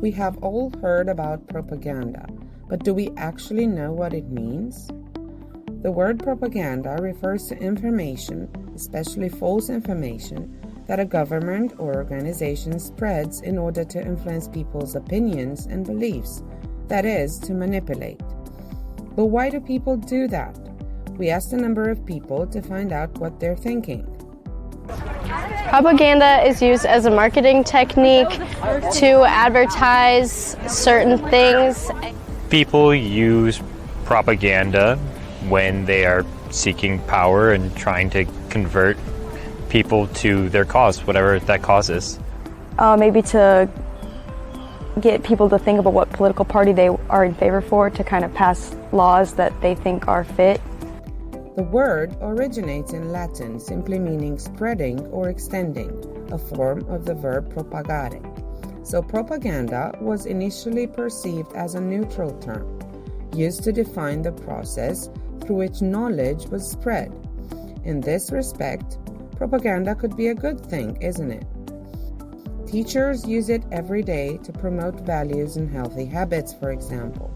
We have all heard about propaganda, but do we actually know what it means? The word propaganda refers to information, especially false information, that a government or organization spreads in order to influence people's opinions and beliefs, that is, to manipulate. But why do people do that? We asked a number of people to find out what they're thinking. Propaganda is used as a marketing technique to advertise certain things. People use propaganda when they are seeking power and trying to convert people to their cause, whatever that cause is. Maybe to get people to think about what political party they are in favor for, to kind of pass laws that they think are fit. The word originates in Latin, simply meaning spreading or extending, a form of the verb propagare. So propaganda was initially perceived as a neutral term, used to define the process through which knowledge was spread. In this respect, propaganda could be a good thing, isn't it? Teachers use it every day to promote values and healthy habits, for example.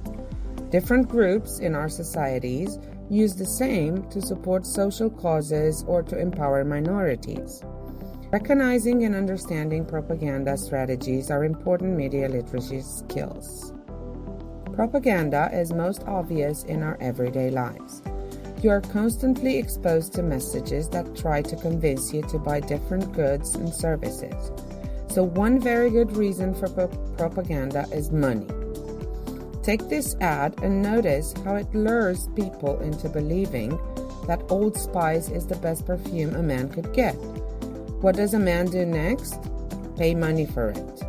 Different groups in our societies use the same to support social causes or to empower minorities. Recognizing and understanding propaganda strategies are important media literacy skills. Propaganda is most obvious in our everyday lives. You are constantly exposed to messages that try to convince you to buy different goods and services. So one very good reason for propaganda is money. Take this ad and notice how it lures people into believing that Old Spice is the best perfume a man could get. What does a man do next? Pay money for it.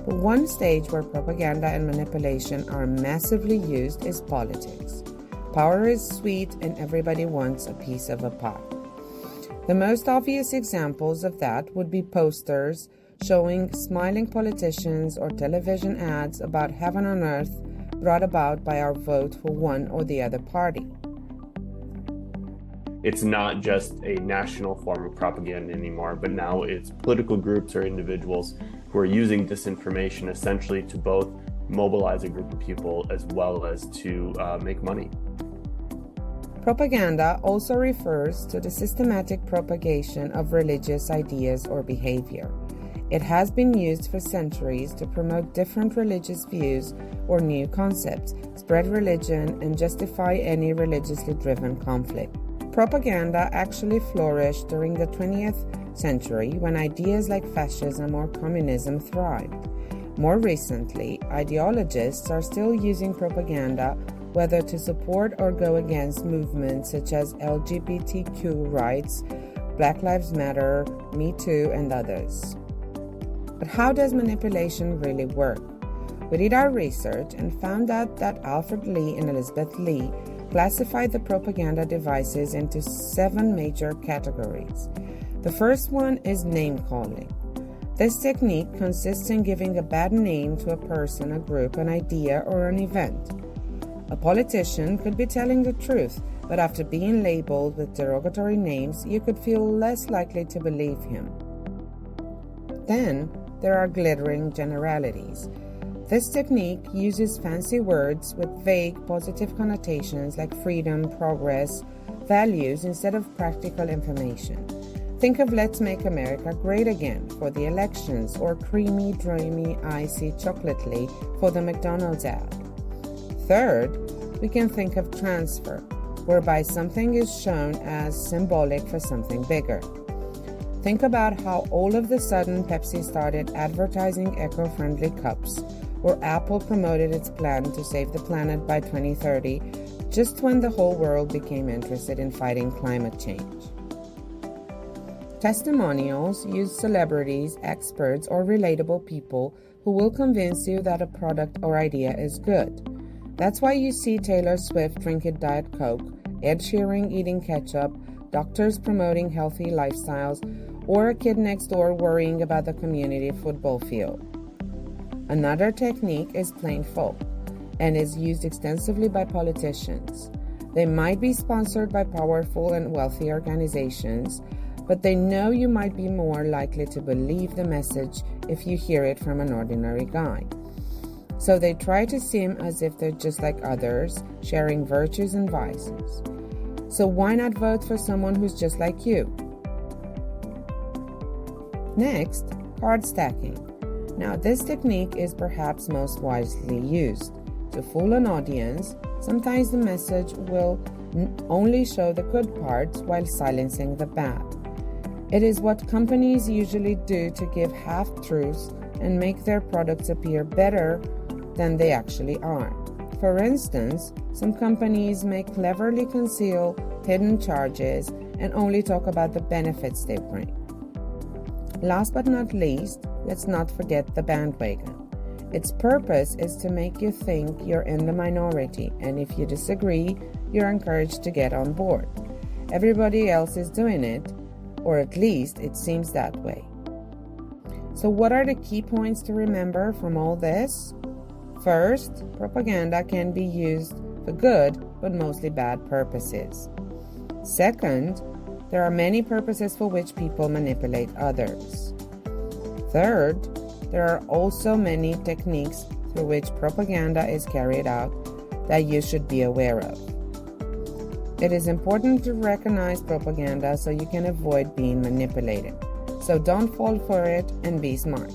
But one stage where propaganda and manipulation are massively used is politics. Power is sweet and everybody wants a piece of a pie. The most obvious examples of that would be posters showing smiling politicians or television ads about heaven on earth brought about by our vote for one or the other party. It's not just a national form of propaganda anymore, but now it's political groups or individuals who are using disinformation essentially to both mobilize a group of people as well as to make money. Propaganda also refers to the systematic propagation of religious ideas or behavior. It has been used for centuries to promote different religious views or new concepts, spread religion, and justify any religiously driven conflict. Propaganda actually flourished during the 20th century when ideas like fascism or communism thrived. More recently, ideologists are still using propaganda whether to support or go against movements such as LGBTQ rights, Black Lives Matter, Me Too, and others. But how does manipulation really work? We did our research and found out that Alfred Lee and Elizabeth Lee classified the propaganda devices into 7 major categories. The first one is name-calling. This technique consists in giving a bad name to a person, a group, an idea, or an event. A politician could be telling the truth, but after being labeled with derogatory names, you could feel less likely to believe him. Then, there are glittering generalities. This technique uses fancy words with vague positive connotations like freedom, progress, values instead of practical information. Think of Let's Make America Great Again for the elections or creamy, dreamy, icy, chocolately for the McDonald's ad. Third, we can think of transfer, whereby something is shown as symbolic for something bigger. Think about how all of a sudden Pepsi started advertising eco-friendly cups, or Apple promoted its plan to save the planet by 2030, just when the whole world became interested in fighting climate change. Testimonials use celebrities, experts, or relatable people who will convince you that a product or idea is good. That's why you see Taylor Swift drinking Diet Coke, Ed Sheeran eating ketchup, doctors promoting healthy lifestyles, or a kid next door worrying about the community football field. Another technique is plain folk, and is used extensively by politicians. They might be sponsored by powerful and wealthy organizations, but they know you might be more likely to believe the message if you hear it from an ordinary guy. So they try to seem as if they're just like others, sharing virtues and vices. So why not vote for someone who's just like you? Next, card stacking. Now, this technique is perhaps most widely used. To fool an audience, sometimes the message will only show the good parts while silencing the bad. It is what companies usually do to give half-truths and make their products appear better than they actually are. For instance, some companies may cleverly conceal hidden charges and only talk about the benefits they bring. Last but not least, let's not forget the bandwagon. Its purpose is to make you think you're in the minority, and if you disagree, you're encouraged to get on board. Everybody else is doing it, or at least it seems that way. So what are the key points to remember from all this? First, propaganda can be used for good, but mostly bad purposes. Second, there are many purposes for which people manipulate others. Third, there are also many techniques through which propaganda is carried out that you should be aware of. It is important to recognize propaganda so you can avoid being manipulated. So don't fall for it and be smart.